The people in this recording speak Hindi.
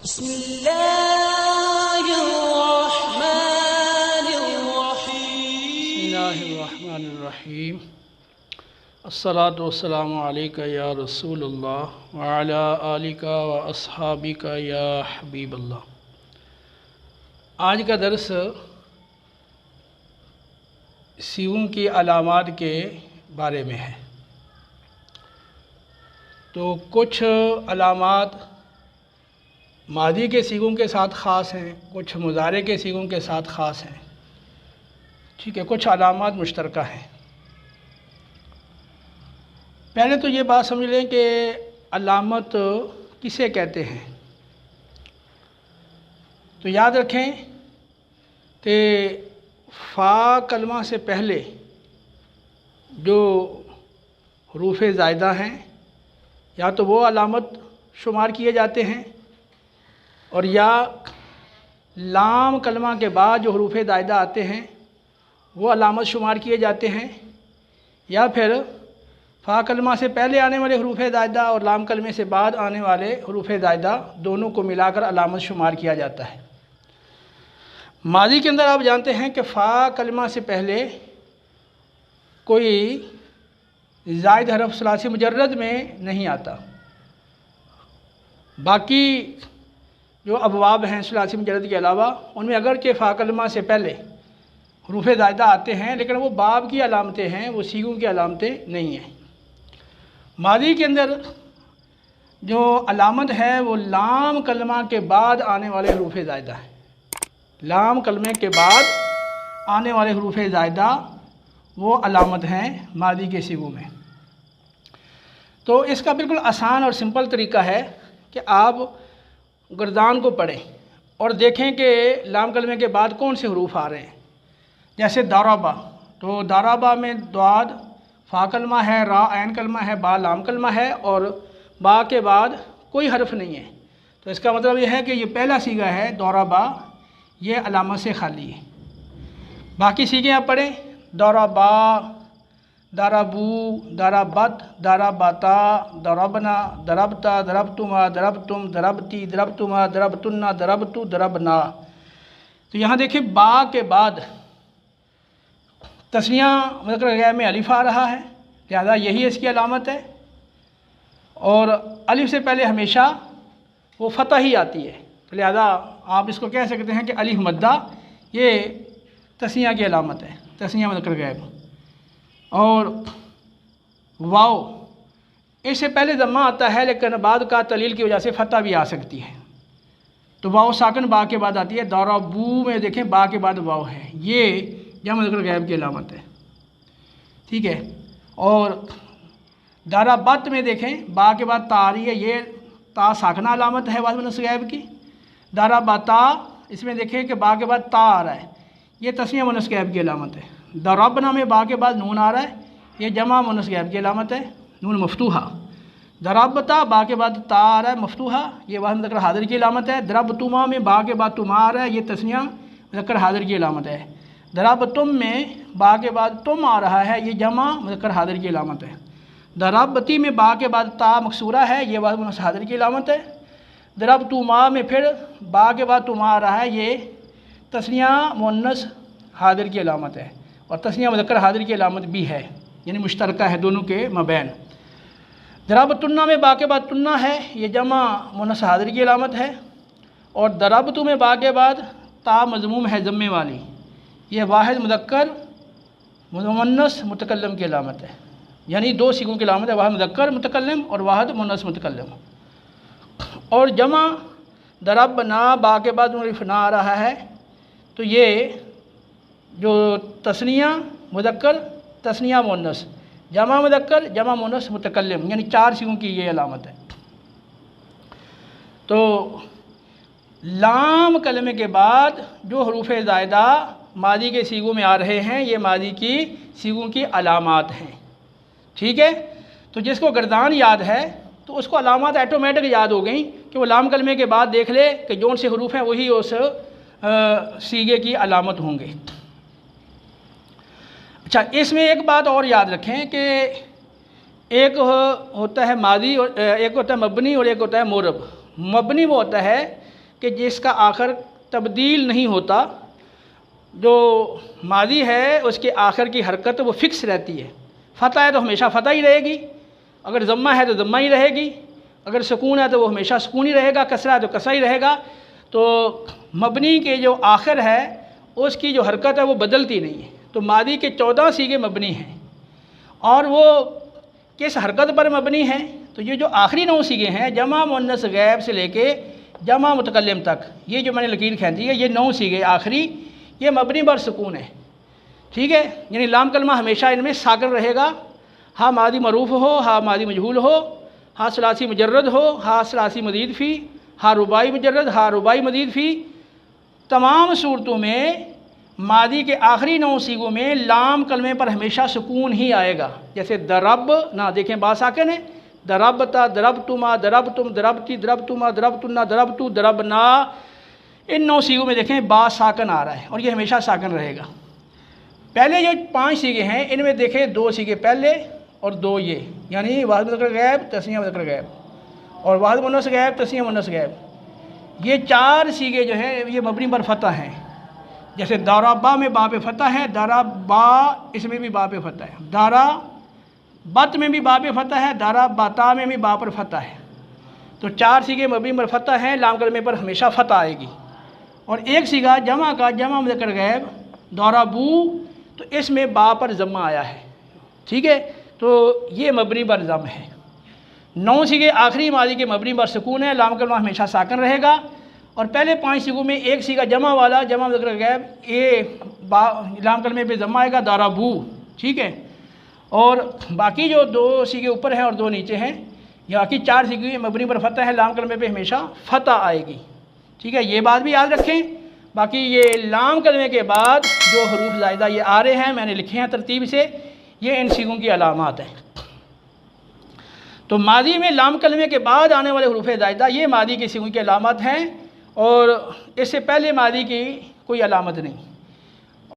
बिस्मिल्लाहिर्रहमानिर्रहीम। अस्सलातु वस्सलामु अलैका या रसूलल्लाह व अला आलिका व अस्हाबिका या हबीबल्लाह। आज का दर्स सीगों की अलामात के बारे में है। तो कुछ अलामात मादी के सीगों के साथ ख़ास हैं, कुछ मुज़ारे के सीगों के साथ ख़ास हैं। ठीक है, कुछ अलामात मुश्तरका हैं। पहले तो ये बात समझ लें कि अलामत किसे कहते हैं। तो याद रखें कि फ़ा कलमा से पहले जो हरूफ ज़ायदा हैं या तो वो अलामत शुमार किए जाते हैं, और या लाम कलमा के बाद जो हरूफ ज़ायदा आते हैं वो अलामत शुमार किए जाते हैं, या फिर फ़ा कलमा से पहले आने वाले हरूफ ज़ायदा और लाम कलमे से बाद आने वाले हरूफ ज़ायदा दोनों को मिलाकर अलामत शुमार किया जाता है। माज़ी के अंदर आप जानते हैं कि फ़ा कलमा से पहले कोई ज़ायद हरफ सलासी मुजर्रद में नहीं आता। बाकी जो अबवाब हैं सलासी मुजर्रद के अलावा उनमें अगर के फ़ा कलमा से पहले हरूफ ज़ायदा आते हैं, लेकिन वो बाब की अलामतें हैं, वो सीगों की अलामतें नहीं हैं। माज़ी के अंदर जो अलामत है वो लाम कलमा के बाद आने वाले हरूफ ज़ायदा है। लाम कलमे के बाद आने वाले हरूफ ज़ायदा वो अलामत हैं माज़ी के सीगों में। तो इसका बिल्कुल आसान और सिंपल तरीका है कि आप गर्दान को पढ़ें और देखें कि लाम कलमे के बाद कौन से हरूफ आ रहे हैं। जैसे दाराबा, तो दाराबा में द्वाद फ़ा कलमा है, रा ऐन कलमा है, बा लाम कलमा है, और बा के बाद कोई हरफ नहीं है। तो इसका मतलब यह है कि ये पहला सीगा है दाराबा, ये अलामत से खाली है। बाकी सीगे आप पढ़ें, दाराबा, दाराबू, दाराबत, दाराबाता, दरबना, दरबता, दरबतुमा, दरबतुम, दरबती, दरबतुमा, दरबतुन्ना, दरबतु, दरबना। तो यहाँ देखिए बा के बाद तस्निया मुज़क्कर गैर में अलिफ आ रहा है, लिहाजा यही इसकी अलामत है। और अलिफ से पहले हमेशा वो फ़तह ही आती है, तो लिहाजा आप इसको कह सकते हैं कि अलिफ मद्दा ये तस्निया की अलामत है, तस्निया मुज़क्कर गैर। और वाव इससे पहले ज़म्मा आता है, लेकिन बाद का तलील की वजह से फ़तह भी आ सकती है। तो वाव साकिन बा के बाद आती है। दाराबू में देखें बा के बाद वाव है, ये जमा मुज़क्कर गैब की अलामत है। ठीक है। और दाराबत में देखें बा के बाद ता आ रही है, ये ता साकना अलामत है वाज़ मुनस्स गैब की। दाराबता इसमें देखें कि बा के बाद ता आ रहा है, ये तस्निया मुनस्स गैब की अलामत है। दरबना में बा के बाद नून आ रहा है, ये जमा मुनस्स गैब की अलामत है, नून मफ्तूहा। दरबता बा के बाद ता आ रहा है मफ्तूहा, ये वाज़ मुज़क्कर हाज़िर की अलामत है। दरबतुमा में बा के बाद तुमा आ रहा है, ये तस्निया मुज़क्कर हाज़िर की अलामत है। दरबतुम में बा के बाद तुम आ रहा है, ये जमा मुज़क्कर हाज़िर की अलामत है। दरबती में बा के बाद ता मकसूरा है, ये वाज़ मुनस्स हाज़िर की अलामत है। दरबतुमा में फिर बा के बाद तुमा आ रहा है, ये तस्निया मुन्नस हाज़िर की अलामत है, और तस्निया मुज़क्कर हाज़िर की अलामत भी है, यानी मुश्तरका है दोनों के मबैन। दरबतुन्ना में बा के बाद तुन्ना है, ये जमा मुन्नस हाज़िर की अलामत है। और दरबतु में बा के बाद ता मज़मूम है ज़म्मे वाली, ये वाहिद मुज़क्कर मुन्नस मुतकल्लम की अलामत है, यानी दो सीगों की अलामत है, वाहिद मुज़क्कर मुतकल्लम और वाहिद मुन्नस मुतकल्लम। और जमा दरबना बा के बाद अलिफ ना आ रहा है, तो ये जो तस्निया मुज़क्कर तस्निया मुन्नस, जमा मुज़क्कर जमा मुन्नस मुतकल्लिम, यानी चार सीगों की ये अलामत है। तो लाम कलमे के बाद जो हरूफ ज़ायदा माज़ी के सीगों में आ रहे हैं, ये माज़ी की सीगों की अलामात हैं। ठीक है। तो जिसको गर्दान याद है तो उसको अलामात ऐटोमेटिक याद हो गई कि वो लाम कलमे के बाद देख ले कि जौन से हरूफ हैं वही उस सीगे की अलामत होंगे। अच्छा, इसमें एक बात और याद रखें कि एक होता है मादी और एक होता है मबनी और एक होता है मोरब। मबनी वो होता है कि जिसका आखिर तब्दील नहीं होता। जो मादी है उसके आखिर की हरकत वो फ़िक्स रहती है। फ़तह है तो हमेशा फ़तह ही रहेगी, अगर ज़म्मा है तो ज़म्मा ही रहेगी, अगर सुकून है तो वो हमेशा सुकून ही रहेगा, कसरा है तो कसरा ही रहेगा। तो मबनी के जो आखिर है उसकी जो हरकत है वो बदलती नहीं है। तो मादी के 14 सीगे मबनी हैं और वो किस हरकत पर मबनी हैं? तो ये जो आखिरी 9 सीगे हैं जमा मुन्नस गैब से लेके जमा मुतकल्लिम तक, ये जो मैंने लकीर खींची है, ये 9 सीगे आखिरी ये मबनी बर सुकून है। ठीक है, यानी लाम कलमा हमेशा इनमें साकिन रहेगा। हा मादी मरूफ़ हो, हा मादी मजहूल हो, हा सलासी मुजर्रद हो, हा सलासी मदीद फ़ी, हा रुबाई मुजर्रद, हा रुबाई मदीद फ़ी। तमाम सूरतों में मादी के आखिरी 9 सीगों में लाम कलमे पर हमेशा सुकून ही आएगा। जैसे दरब ना, देखें बा साकिन है, दरबता, दरबतुमा, दरबतुम, दरबती, दरबतुमा, दरबतुन्ना, दरबतु, दरबना, इन 9 सीगों में देखें बा साकिन आ रहा है और ये हमेशा साकिन रहेगा। पहले जो 5 सीगे हैं इनमें देखें 2 सीगे पहले और 2 ये, यानी वाहिद मुज़क्कर गैब, तस्नीया मुज़क्कर गैब, और वाहिद मुन्नस गैब, तस्नीया मुन्नस गैब। ये 4 सीगे जो हैं ये मबनी पर फ़तह हैं। जैसे दाराबा में बा पे फ़तह है, दाराबा इसमें भी बा पे फ़तह है, दारा बत में भी बा पे फ़तह है, दारा बाता में भी बा पर फ़तह है। तो 4 सीगे मबनी पर फ़तह हैं, लाम कलमे पर हमेशा फ़तह आएगी। और एक सीगा जमा का, जमा मुज़क्कर गैब, दाराबू, तो इसमें बा पर ज़म्मा आया है। ठीक है, तो ये मबनी पर ज़म है। 9 सीगे आखिरी मादी के मबनी पर सुकून है, लाम कलमा हमेशा साकिन रहेगा। और पहले 5 सीगों में एक सीगा जमा वाला, जमा मुज़क्कर गैब, ये लाम कलमे पे ज़म्मा आएगा, दाराबू। ठीक है, और बाकी जो 2 सीगे ऊपर हैं और 2 नीचे हैं, बाकी 4 सीगे मबनी पर फ़तह है, लाम कलमे पे हमेशा फ़तह आएगी। ठीक है, ये बात भी याद रखें। बाकी ये लाम कलमे के बाद जो हरूफ ज़ायदा ये आ रहे हैं, मैंने लिखे हैं तरतीब से, ये इन सीगों की अलामात हैं। तो मादी में लाम कलमे के बाद आने वाले हरूफ ज़ायदा ये मादी की सीगों की अलामत हैं और इससे पहले मादी की कोई अलामत नहीं।